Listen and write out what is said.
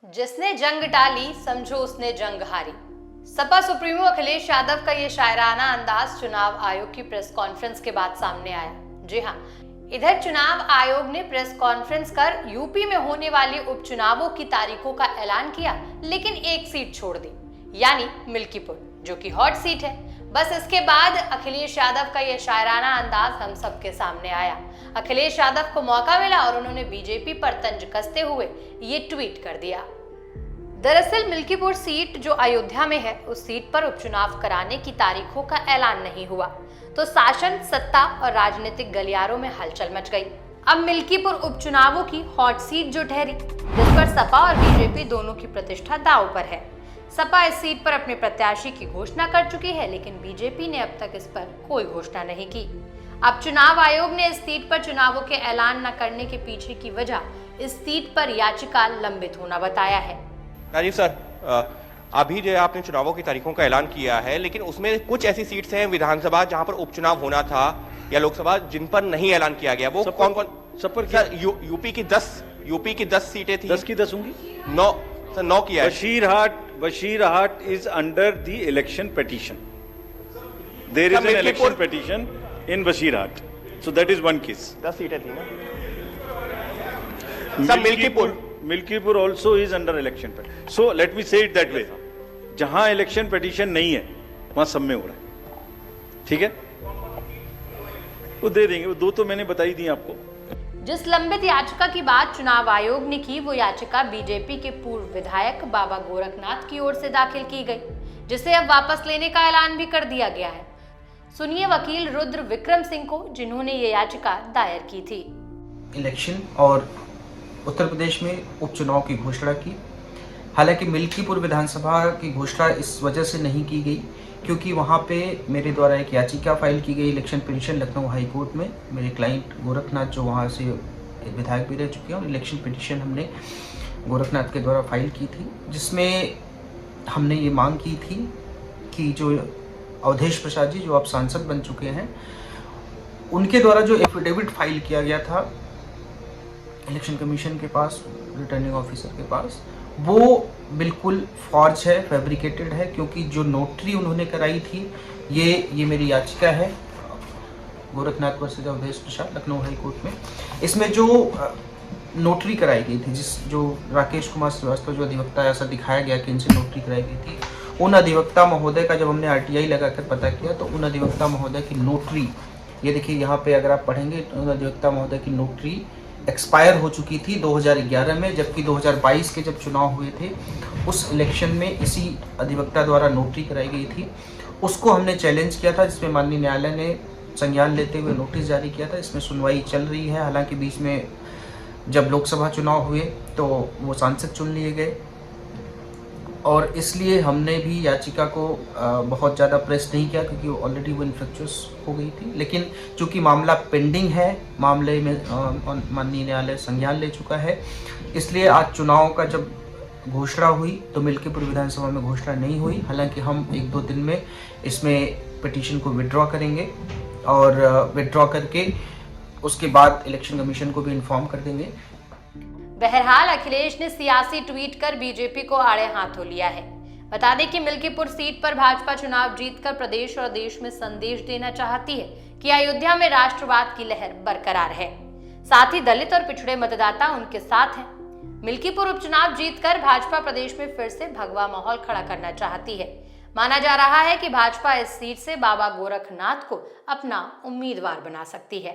जिसने जंग टाली समझो उसने जंग हारी। सपा सुप्रीमो अखिलेश यादव का ये शायराना अंदाज चुनाव आयोग की प्रेस कॉन्फ्रेंस के बाद सामने आया। जी हाँ, इधर चुनाव आयोग ने प्रेस कॉन्फ्रेंस कर यूपी में होने वाले उपचुनावों की तारीखों का ऐलान किया, लेकिन एक सीट छोड़ दी, यानी मिल्कीपुर, जो कि हॉट सीट है। बस इसके बाद अखिलेश यादव का यह शायराना अंदाज हम सबके सामने आया। अखिलेश यादव को मौका मिला और उन्होंने बीजेपी पर तंज कसते हुए ये ट्वीट कर दिया। दरअसल मिल्कीपुर सीट जो अयोध्या में है, उस सीट पर उपचुनाव कराने की तारीखों का ऐलान नहीं हुआ, तो शासन, सत्ता और राजनीतिक गलियारों में हलचल मच गई। अब मिल्कीपुर उपचुनावों की हॉट सीट जो ठहरी, जिस पर सपा और बीजेपी दोनों की प्रतिष्ठा दांव पर है। सपा इस सीट पर अपने प्रत्याशी की घोषणा कर चुकी है, लेकिन बीजेपी ने अब तक इस पर कोई घोषणा नहीं की। अब चुनाव आयोग ने इस सीट पर चुनावों के ऐलान न करने के पीछे की वजह इस सीट पर याचिका लंबित होना बताया है। राजीव सर, अभी जो आपने चुनावों की तारीखों का ऐलान किया है, लेकिन उसमें कुछ ऐसी सीट्स हैं विधानसभा जहां पर उपचुनाव होना था या लोकसभा, जिन पर नहीं ऐलान किया गया। वो कौन कौन? सब पर सर, यूपी की 10 सीटें थी। 10 की 10 होंगी। 9 किया है। Basirhat is under the election petition. There is an election petition in Bashirhat. So that is one case. 10 सीटें थी ना सब। Milkipur also is under election petition. So let me say it that way. जहां election petition नहीं है, वहां सब में हो रहा है। ठीक है, वो दे देंगे। वो 2 तो मैंने बताई दी आपको। जिस लंबित याचिका की बात चुनाव आयोग ने की, वो याचिका बीजेपी के पूर्व विधायक बाबा गोरखनाथ की ओर से दाखिल की गई, जिसे अब वापस लेने का ऐलान भी कर दिया गया है। सुनिए वकील रुद्र विक्रम सिंह को, जिन्होंने ये याचिका दायर की थी। इलेक्शन और उत्तर प्रदेश में उपचुनाव की घोषणा की। हालांकि मिल्कीपुर विधानसभा की घोषणा इस वजह से नहीं की गई क्योंकि वहाँ पे मेरे द्वारा एक याचिका फाइल की गई election petition Lucknow high court में। मेरे क्लाइंट गोरखनाथ जो वहाँ से विधायक भी रह चुके हैं, और इलेक्शन पिटीशन हमने गोरखनाथ के द्वारा फाइल की थी, जिसमें हमने ये मांग की थी कि जो अवधेश प्रसाद जी, जो अब सांसद बन चुके हैं, उनके द्वारा जो एफिडेविट फाइल किया गया था इलेक्शन कमीशन के पास, रिटर्निंग ऑफिसर के पास, वो बिल्कुल फॉर्ज है, फैब्रिकेटेड है। क्योंकि जो नोटरी उन्होंने कराई थी, ये मेरी याचिका है Gorakhnath versus Awadhesh Prasad Lucknow high court में। इसमें जो नोटरी कराई गई थी, जो राकेश कुमार श्रीवास्तव जो अधिवक्ता, ऐसा दिखाया गया कि इनसे नोटरी कराई गई थी, उन अधिवक्ता महोदय का जब हमने RTI लगाकर पता किया तो उन अधिवक्ता महोदय की नोटरी, ये देखिए यहाँ पे अगर आप पढ़ेंगे, उन अधिवक्ता महोदय की नोटरी एक्सपायर हो चुकी थी 2011 में, जबकि 2022 के जब चुनाव हुए थे उस इलेक्शन में इसी अधिवक्ता द्वारा नोटरी कराई गई थी। उसको हमने चैलेंज किया था, जिसमें माननीय न्यायालय ने संज्ञान लेते हुए नोटिस जारी किया था। इसमें सुनवाई चल रही है। हालांकि बीच में जब लोकसभा चुनाव हुए तो वो सांसद चुन लिए गए, और इसलिए हमने भी याचिका को बहुत ज़्यादा प्रेस नहीं किया क्योंकि ऑलरेडी वो इन्फ्रेक्चुअस हो गई थी। लेकिन चूंकि मामला पेंडिंग है, मामले में माननीय न्यायालय संज्ञान ले चुका है, इसलिए आज चुनाव का जब घोषणा हुई तो मिल्कीपुर विधानसभा में घोषणा नहीं हुई। हालांकि हम 1-2 दिन में इसमें पिटीशन को विड्रॉ करेंगे, और विड्रॉ करके उसके बाद इलेक्शन कमीशन को भी इन्फॉर्म कर देंगे। बहरहाल अखिलेश ने सियासी ट्वीट कर बीजेपी को आड़े हाथों लिया है। बता दें कि मिल्कीपुर सीट पर भाजपा चुनाव जीतकर प्रदेश और देश में संदेश देना चाहती है कि अयोध्या में राष्ट्रवाद की लहर बरकरार है। साथ ही दलित और पिछड़े मतदाता उनके साथ हैं। मिल्कीपुर उपचुनाव जीतकर भाजपा प्रदेश में फिर से भगवा माहौल खड़ा करना चाहती है। माना जा रहा है कि भाजपा इस सीट से बाबा गोरखनाथ को अपना उम्मीदवार बना सकती है।